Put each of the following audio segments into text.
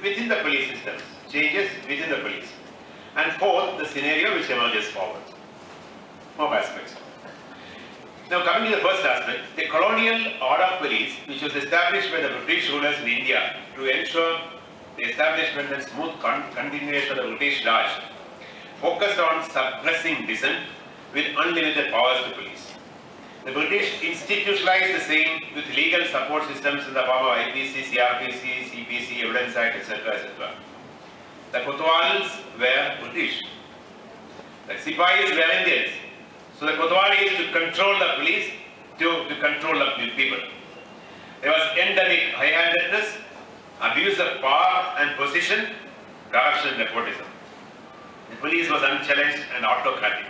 within the police systems, changes within the police. And fourth, the scenario which emerges forward. More aspects. Now coming to the first aspect, the colonial order of police, which was established by the British rulers in India to ensure the establishment and smooth continuation of the British Raj, focused on suppressing dissent with unlimited powers to police. The British institutionalized the same with legal support systems in the form of IPC, CRPC, CPC, Evidence Act, etc., etc. The Kotwals were British. The Sipahis were Indians. So the Kotwali is to control the police, to control the people. There was endemic high-handedness, abuse of power and position, corruption and nepotism. The police was unchallenged and autocratic.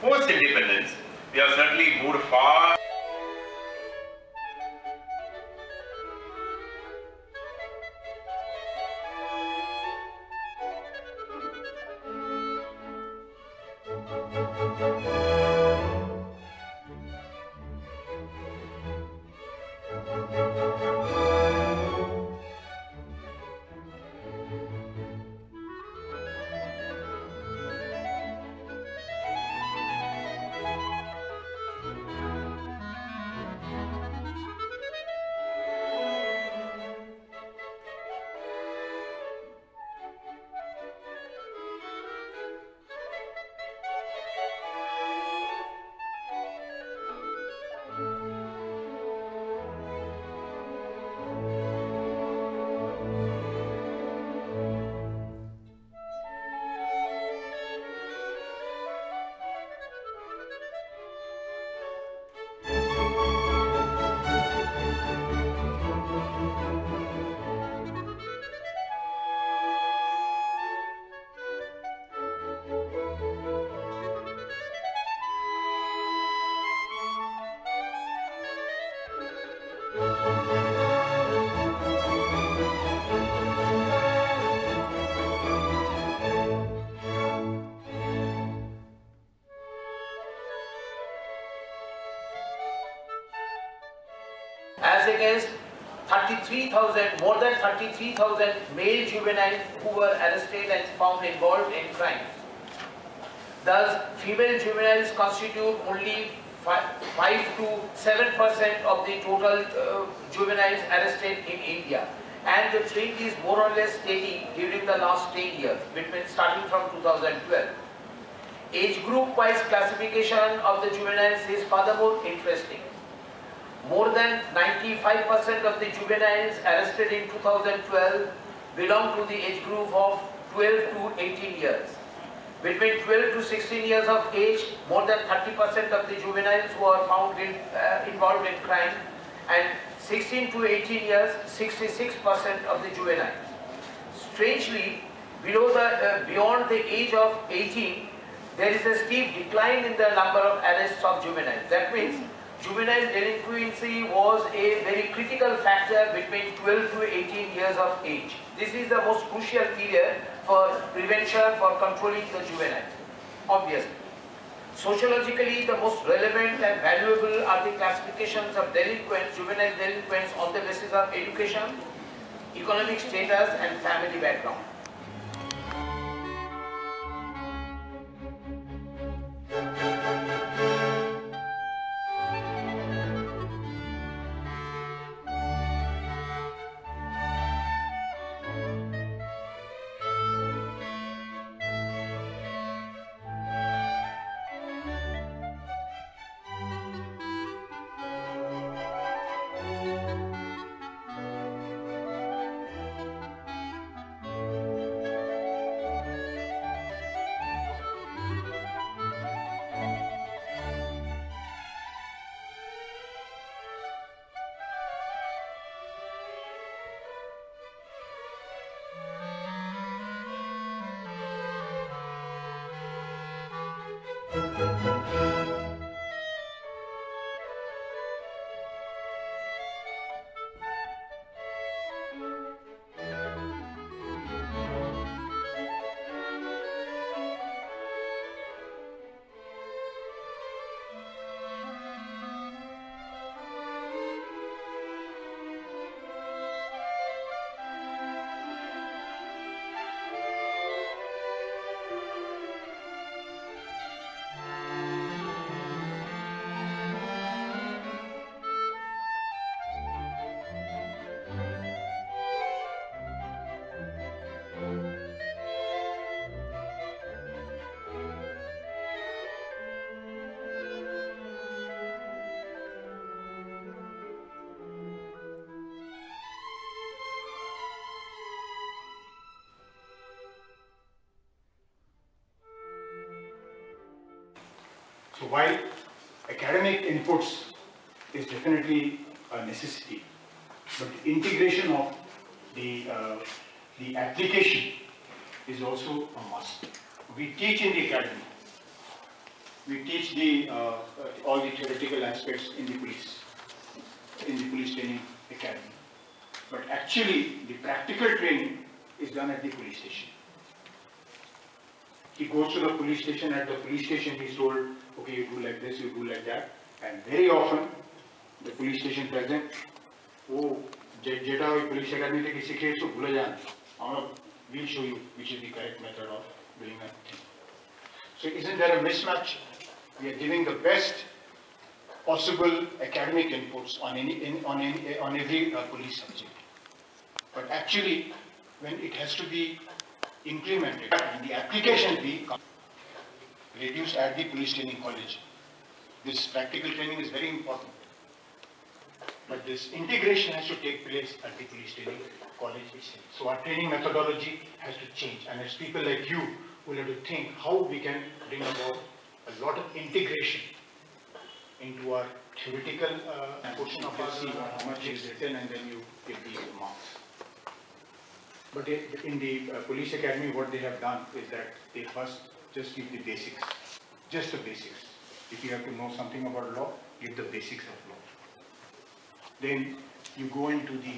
Post-independence, we have certainly moved far. As against 33,000, more than 33,000 male juveniles who were arrested and found involved in crime. Thus, female juveniles constitute only 5 to 7% of the total juveniles arrested in India. And the trend is more or less steady during the last 10 years, starting from 2012. Age group wise classification of the juveniles is furthermore interesting. More than 95% of the juveniles arrested in 2012 belong to the age group of 12 to 18 years. Between 12 to 16 years of age, more than 30% of the juveniles who are found involved in crime, and 16 to 18 years, 66% of the juveniles. Strangely, beyond the age of 18, there is a steep decline in the number of arrests of juveniles. That means juvenile delinquency was a very critical factor between 12 to 18 years of age. This is the most crucial period for prevention, for controlling the juveniles, obviously. Sociologically, the most relevant and valuable are the classifications of delinquents, juvenile delinquents on the basis of education, economic status and family background. So while academic inputs is definitely a necessity, but the integration of the application is also a must. We teach in the academy. We teach all the theoretical aspects in the police training academy. But actually, the practical training is done at the police station. He goes to the police station. At the police station, he's told, okay, you do like this, you do like that. And very often, the police station president, oh, Jeta police academy te kisi case to bhula jaan. We'll show you which is the correct method of doing a thing. So isn't there a mismatch? We are giving the best possible academic inputs on every police subject. But actually, when it has to be implemented, and the application be reduced at the police training college. This practical training is very important. But this integration has to take place at the police training college itself. So our training methodology has to change. And as people like you will have to think how we can bring about a lot of integration into our theoretical portion of our see how much is written, and then you give the marks. But in the police academy, what they have done is that they first just give the basics, just the basics. If you have to know something about law, give the basics of law. Then you go into the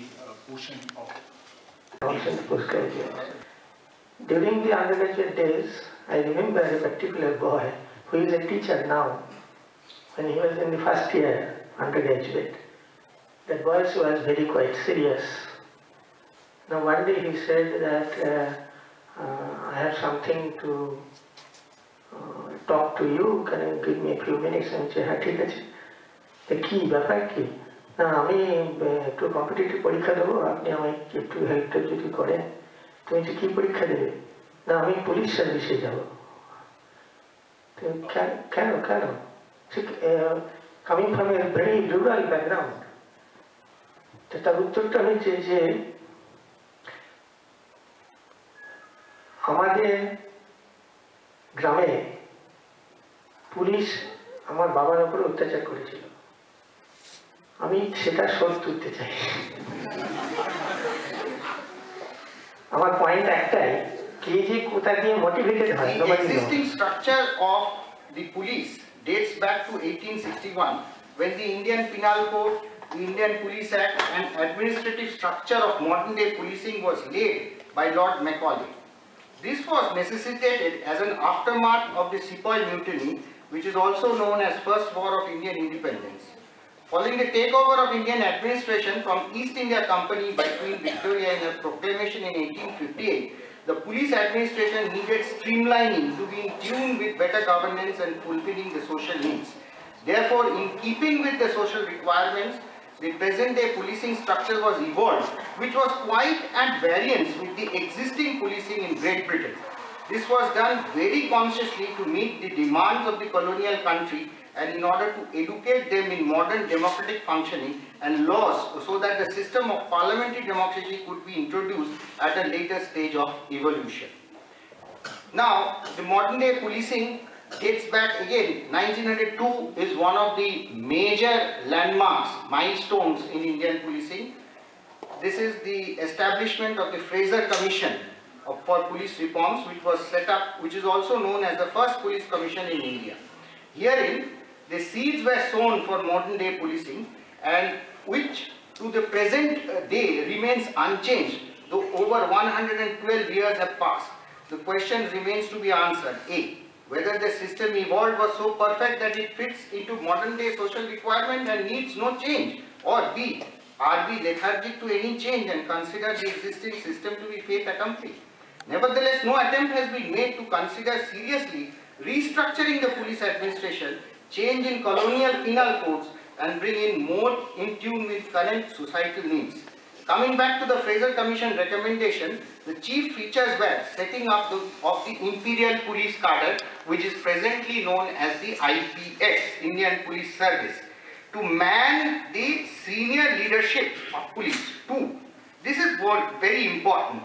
portion of postgraduate. During the undergraduate days, I remember a particular boy who is a teacher now. When he was in the first year undergraduate, that boy was very quite serious. Now one day he said that I have something to talk to you, can you give me a few minutes? And I said, "Ha, thik ache." The key, ব্যাপার কি? না আমি একটু competitive পরীক্ষা দেবো, আপনি আমায় একটু হেল্প যদি করেন। তুমি যে কি পরীক্ষা দেবে? না আমি পুলিশ সার্ভিসে যাব। কেন কেন? Coming from a very rural background, তার উত্তরটা হচ্ছে যে আমাদের গ্রামে পুলিশ আমার বাবার উপর অত্যাচার করেছিল, আমি সেটা শোধ তুলতে চাই। আমার পয়েন্ট একটাই, কে যে কোথা দিয়ে মোটিভেটেড হয়। The existing structure of the police dates back to 1861, when the Indian Penal Code, the Indian Police Act, and administrative structure of modern-day policing was laid by Lord Macaulay. This was necessitated as an aftermath of the Sepoy Mutiny, which is also known as First War of Indian Independence. Following the takeover of Indian administration from East India Company by Queen Victoria in her proclamation in 1858, the police administration needed streamlining to be in tune with better governance and fulfilling the social needs. Therefore, in keeping with the social requirements, the present-day policing structure was evolved, which was quite at variance with the existing policing in Great Britain. This was done very consciously to meet the demands of the colonial country and in order to educate them in modern democratic functioning and laws, so that the system of parliamentary democracy could be introduced at a later stage of evolution. Now, the modern day policing dates back again. 1902 is one of the major landmarks, milestones in Indian policing. This is the establishment of the Fraser Commission for police reforms, which was set up, which is also known as the first police commission in India. Herein, the seeds were sown for modern day policing, and which to the present day remains unchanged, though over 112 years have passed. The question remains to be answered. A, whether the system evolved was so perfect that it fits into modern day social requirement and needs no change, or B, are we lethargic to any change and consider the existing system to be fait accompli? Nevertheless, no attempt has been made to consider seriously restructuring the police administration, change in colonial penal codes, and bring in more in tune with current societal needs. Coming back to the Fraser Commission recommendation, the chief features were setting up of the Imperial Police Cadre, which is presently known as the IPS, Indian Police Service, to man the senior leadership of police. 2. This is very important.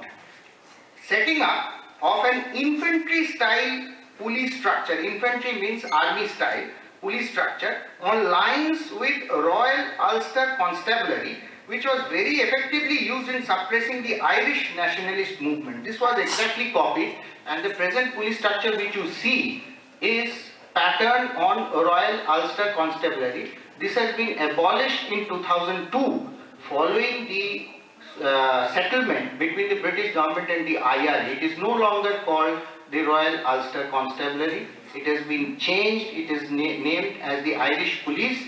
Setting up of an infantry style police structure. Infantry means army style, police structure on lines with Royal Ulster Constabulary, which was very effectively used in suppressing the Irish nationalist movement. This was exactly copied, and the present police structure which you see is patterned on Royal Ulster Constabulary. This has been abolished in 2002 following the settlement between the British government and the IRA. It is no longer called the Royal Ulster Constabulary. It has been changed. It is named as the Irish Police,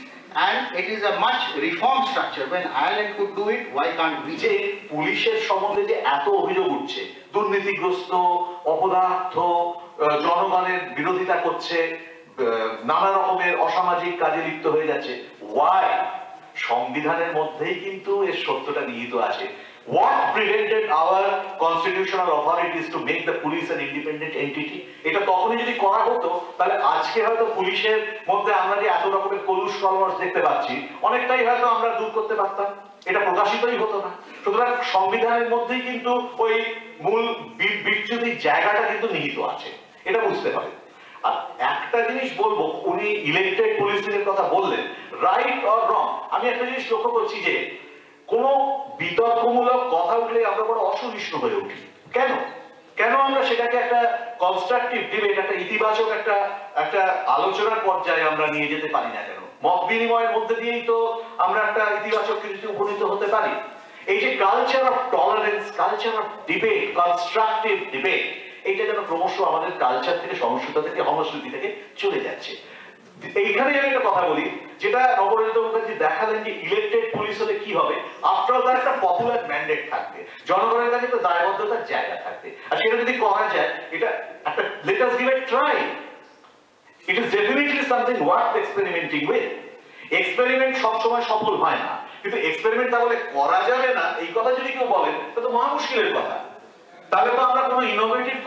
and it is a much reformed structure. When Ireland could do it, why can't we? যে পুলিশের সম্বন্ধে যে এত অভিযোগ উঠছে, দুর্নীতিগ্রস্ত, অপদার্থ, জনগণের বিরোধিতা করছে, নানা রকমের অসামাজিক কাজে লিপ্ত হয়ে যাচ্ছে, ওয়াই? সংবিধানের মধ্যেই কিন্তু এর সত্যটা নিহিত আছে। What prevented our constitutional authorities to make the police an independent entity? এটা তখনই যদি করা হতো, তাহলে আজকে হয়তো পুলিশের মধ্যে আমরা যে এত রকমের কলুষ কলমশ দেখতে পাচ্ছি, অনেকটাই হয়তো আমরা দূর করতে পারতাম। এটা প্রকাশিতই হতো না। সুতরাং সংবিধানের মধ্যেই কিন্তু ওই মূল বিচ্যুতির জায়গাটা কিন্তু নিহিত আছে, এটা বুঝতে হবে। আর একটা জিনিস বলবো, উনি ইলেক্টেড পুলিশের কথা বললেন, রাইট অর রং, আমি একটা জিনিস লক্ষ্য করছি যে কোন বিতর্কমূলক কথা উঠলে আমরা বড় অসহিষ্ণু হয়ে উঠি। কেন কেন আমরা সেটাকে একটা কনস্ট্রাকটিভ ডিবেট, একটা ইতিবাচক একটা আলোচনার পর্যায়ে আমরা নিয়ে যেতে পারি না কেন? মত বিনিময়ের মধ্যে দিয়েই তো আমরা একটা ইতিবাচক কিছুতে উপনীত হতে পারি। এই যে culture of tolerance, culture of debate, constructive debate, এইটা যেন ক্রমশ আমাদের কালচার থেকে, সহিষ্ণুতা থেকে, সংস্কৃতি থেকে চলে যাচ্ছে। এইখানে আমি একটা কথা বলি, যেটা নবনীত মুখার্জি দেখালেন যে ইলেক্টেড পুলিশ হলে কি হবে, আফটার অল তার একটা পপুলার ম্যান্ডেট থাকবে, জনগণের কাছে একটা দায়বদ্ধতার জায়গা থাকবে। আর সেটা যদি করা যায়, এটা একটা let us give it try. It is definitely something worth experimenting with. Experiment সবসময় সফল হয় না, কিন্তু এক্সপেরিমেন্ট তা বলে করা যাবে না, এই কথা যদি কেউ বলেন, তা তো মহা মুশকিলের কথা। তাহলে তো আমরা কোনো ইনোভেটিভ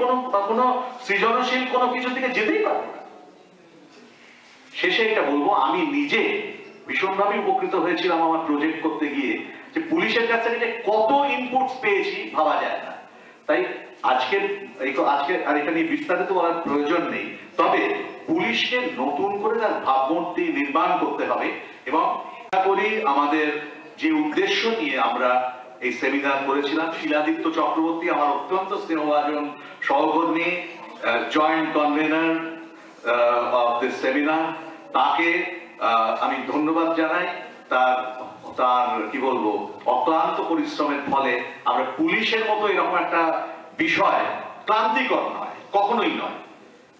কোনো সৃজনশীল কোনো কিছু থেকে যেতেই পারবো না। শেষে এটা বলবো, আমি নিজে ভীষণভাবে উপকৃত হয়েছিলাম আমার প্রজেক্ট করতে গিয়ে, যে পুলিশের কাছ থেকে কত ইনপুটস পেয়েছি ভাবা যায় না। তাই আজকে আর এটা নিয়ে বিস্তারিত বলার প্রয়োজন নেই, তবে পুলিশকে নতুন করে তার ভাবমূর্তি নির্মাণ করতে হবে। এবং আশা করি আমাদের যে উদ্দেশ্য নিয়ে আমরা এই সেমিনার করেছিলাম, শিলাদিত্য চক্রবর্তী আমার অত্যন্ত স্নেহভাজন সহকর্মী, joint convener of this seminar, তাকে আমি ধন্যবাদ জানাই। তার কি বলবো, অক্লান্ত পরিশ্রমের ফলে আমরা পুলিশের মতো এরকম একটা বিষয় ক্লান্তিকর নয়, কখনোই নয়।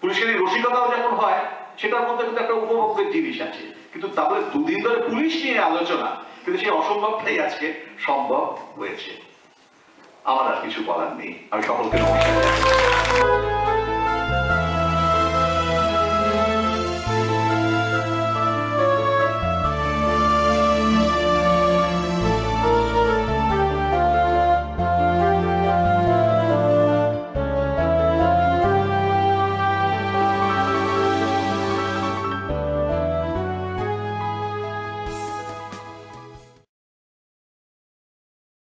পুলিশের এই রসিকতাও যখন হয়, সেটার মধ্যে কিন্তু একটা উপভোগের জিনিস আছে, কিন্তু তারপরে দুদিন ধরে পুলিশ নিয়ে আলোচনা, কিন্তু সেই অসম্ভবটাই আজকে সম্ভব হয়েছে। আমার আর কিছু বলার নেই। আমি সকলকে নমস্কার।